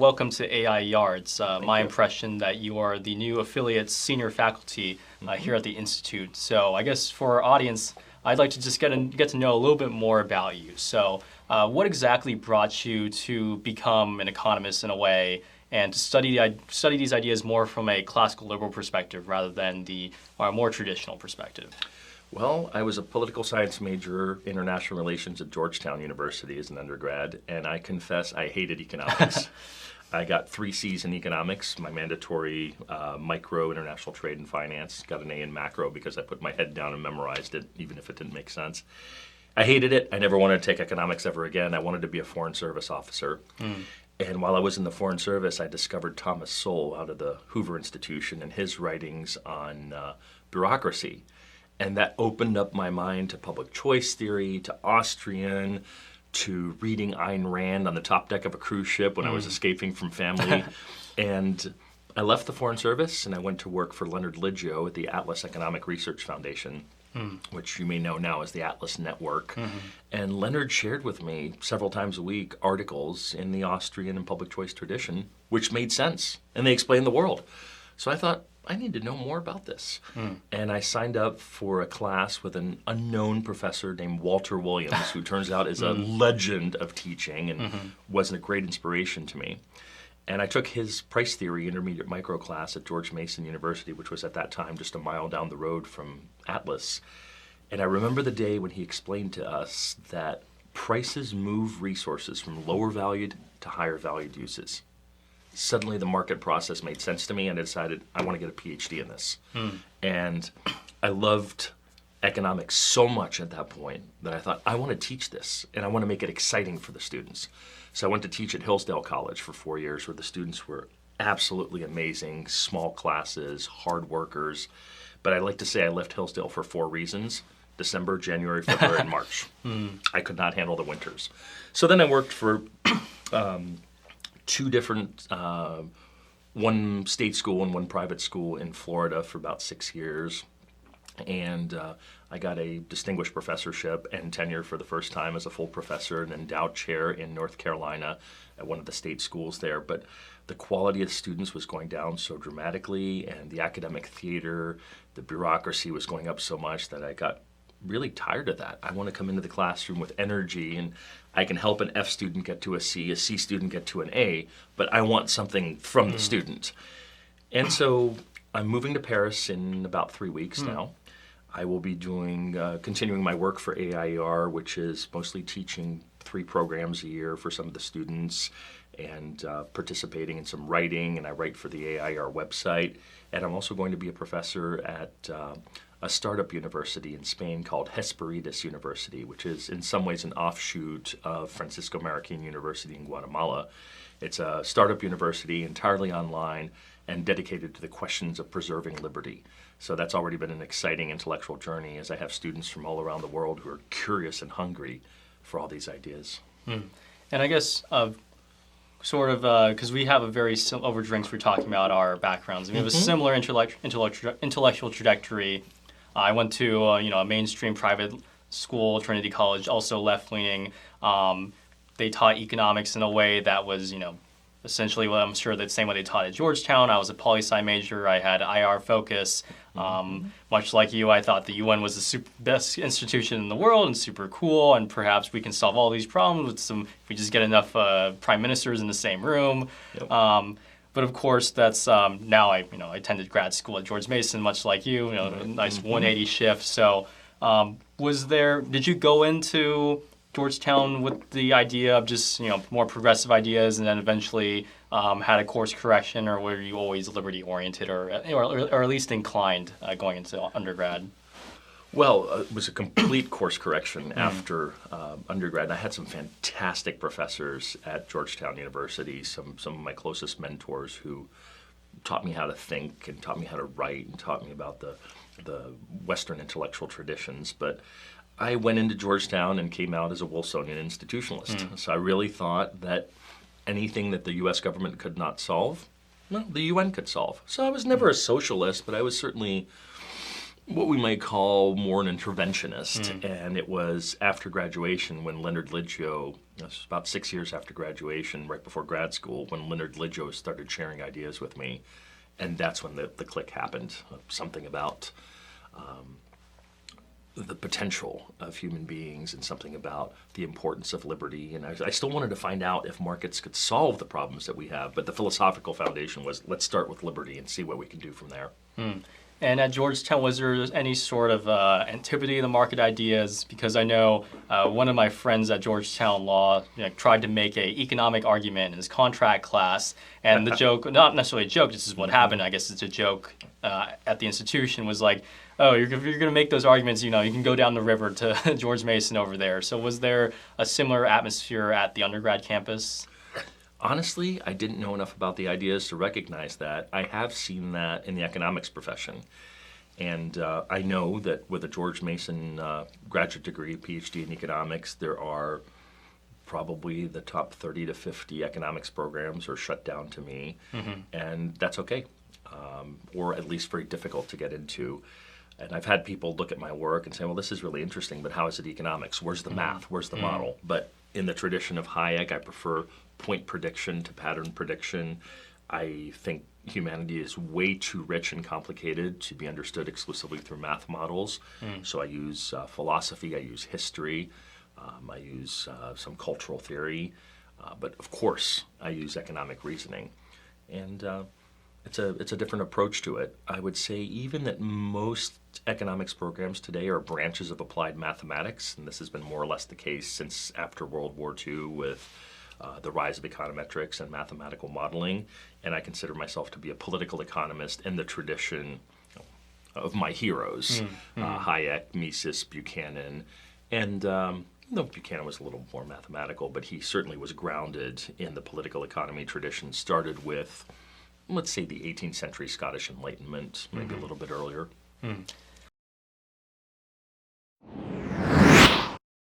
welcome to AIER. It's my you. impression that you are the new affiliate senior faculty here at the Institute. So I guess for our audience, I'd like to just get to know a little bit more about you. So what exactly brought you to become an economist in a way and to study these ideas more from a classical liberal perspective rather than the more traditional perspective? Well, I was a political science major, international relations at Georgetown University as an undergrad, and I confess I hated economics. I got 3 C's in economics, my mandatory micro, international trade and finance, got an A in macro because I put my head down and memorized it, even if it didn't make sense. I hated it. I never wanted to take economics ever again. I wanted to be a foreign service officer. And while I was in the Foreign Service, I discovered Thomas Sowell out of the Hoover Institution and his writings on bureaucracy. And that opened up my mind to public choice theory, to Austrian, to reading Ayn Rand on the top deck of a cruise ship when I was escaping from family. And I left the Foreign Service and I went to work for Leonard Liggio at the Atlas Economic Research Foundation, which you may know now as the Atlas Network. And Leonard shared with me several times a week articles in the Austrian and public choice tradition, which made sense. And they explained the world. So I thought, I need to know more about this. And I signed up for a class with an unknown professor named Walter Williams, who turns out is a legend of teaching and was a great inspiration to me. And I took his price theory intermediate micro class at George Mason University, which was at that time just a mile down the road from Atlas. And I remember the day when he explained to us that prices move resources from lower valued to higher valued uses. Suddenly the market process made sense to me and I decided I want to get a PhD in this. And I loved economics so much at that point that I thought, I want to teach this and I want to make it exciting for the students. So I went to teach at Hillsdale College for 4 years where the students were absolutely amazing, small classes, hard workers. But I like to say I left Hillsdale for 4 reasons: December, January, February, and March. I could not handle the winters. So then I worked for 2 different, one state school and one private school in Florida for about 6 years. And I got a distinguished professorship and tenure for the first time as a full professor, an endowed chair in North Carolina at one of the state schools there. But the quality of the students was going down so dramatically, and the academic theater, the bureaucracy was going up so much that I got really tired of that. I want to come into the classroom with energy, and I can help an F student get to a C student get to an A, but I want something from the student. And so I'm moving to Paris in about 3 weeks now. I will be doing, continuing my work for AIER, which is mostly teaching 3 programs a year for some of the students and participating in some writing, and I write for the AIER website. And I'm also going to be a professor at a startup university in Spain called Hesperides University, which is in some ways an offshoot of Francisco Marroquin University in Guatemala. It's a startup university entirely online and dedicated to the questions of preserving liberty. So that's already been an exciting intellectual journey as I have students from all around the world who are curious and hungry for all these ideas. And I guess sort of, because we have a very, over drinks we're talking about our backgrounds. We have a similar intellectual trajectory. I went to a mainstream private school, Trinity College, also left-leaning. They taught economics in a way that was, essentially what I'm sure the same way they taught at Georgetown. I was a poli-sci major. I had IR focus. Much like you, I thought the UN was the best institution in the world and super cool, and perhaps we can solve all these problems if we just get enough prime ministers in the same room. But of course, that's now I attended grad school at George Mason, much like you. A nice 180 shift. So, did you go into Georgetown with the idea of just more progressive ideas, and then eventually had a course correction, or were you always liberty oriented, or at least inclined going into undergrad? Well, it was a complete course correction after undergrad. I had some fantastic professors at Georgetown University, some of my closest mentors who taught me how to think and taught me how to write and taught me about the Western intellectual traditions. But I went into Georgetown and came out as a Wilsonian institutionalist. So I really thought that anything that the U.S. government could not solve, well, the UN could solve. So I was never a socialist, but I was certainly what we might call more an interventionist. And it was after graduation when Leonard Liggio, it was about 6 years after graduation, right before grad school, when Leonard Liggio started sharing ideas with me. And that's when the click happened. Something about the potential of human beings and something about the importance of liberty. And I still wanted to find out if markets could solve the problems that we have. But the philosophical foundation was, let's start with liberty and see what we can do from there. And at Georgetown, was there any sort of antipathy to the market ideas? Because I know one of my friends at Georgetown Law tried to make an economic argument in his contract class, and the joke, not necessarily a joke, this is what happened, I guess it's a joke at the institution, was like, oh, you're going to make those arguments, you can go down the river to George Mason over there. So was there a similar atmosphere at the undergrad campus? Honestly, I didn't know enough about the ideas to recognize that. I have seen that in the economics profession. And I know that with a George Mason graduate degree, PhD in economics, there are probably the top 30 to 50 economics programs are shut down to me. And that's okay, or at least very difficult to get into. And I've had people look at my work and say, well, this is really interesting, but how is it economics? Where's the math? Where's the model? But in the tradition of Hayek, I prefer point prediction to pattern prediction. I think humanity is way too rich and complicated to be understood exclusively through math models. So I use philosophy, I use history, I use some cultural theory, but of course I use economic reasoning. And it's a different approach to it. I would say even that most economics programs today are branches of applied mathematics, and this has been more or less the case since after World War II with the rise of econometrics and mathematical modeling. And I consider myself to be a political economist in the tradition of my heroes, Hayek, Mises, Buchanan. And Buchanan was a little more mathematical, but he certainly was grounded in the political economy tradition, started with, let's say, the 18th century Scottish Enlightenment, maybe a little bit earlier.